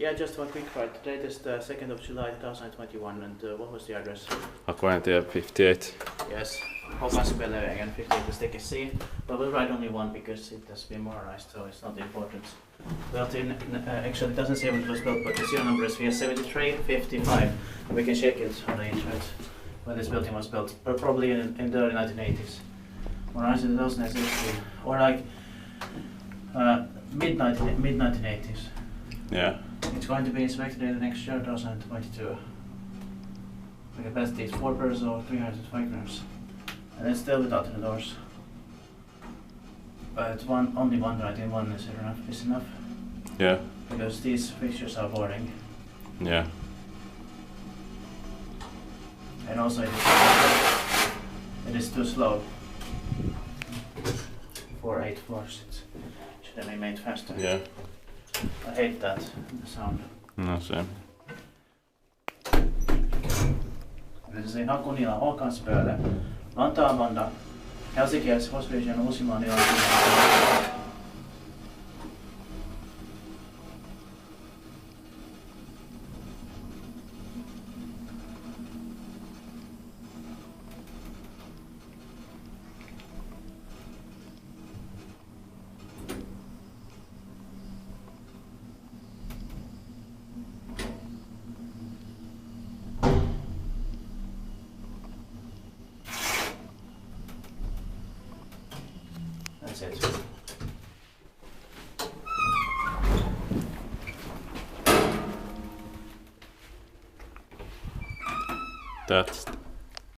Yeah, just one quick write. The date is the 2nd of July 2021, and what was the address? Hakunilantie 58. Yes, Hakunila again, 58 is take a C, but we'll write only one because it has been modernized, so it's not important. Built in, actually it doesn't say when it was built, but the serial number is VS7355, and we can check it on the internet when this building was built, but probably in the early 1980s. Modernized in 2016, or like mid-1980s. Yeah. It's going to be inspected in the next year, 2022. The capacity is 4 pairs or 305 grams. And it's still without the doors. But only one right in one is enough. Yeah. Because these fixtures are boring. Yeah. And also it is too slow. For 8 floors, it should have been made faster. Yeah. I hate that, the sound. No, same. Eli se Hakunila Håkanspöle, Vantaa banda, Helsinki Fosvision Uusimaan Ilman. That's it. That's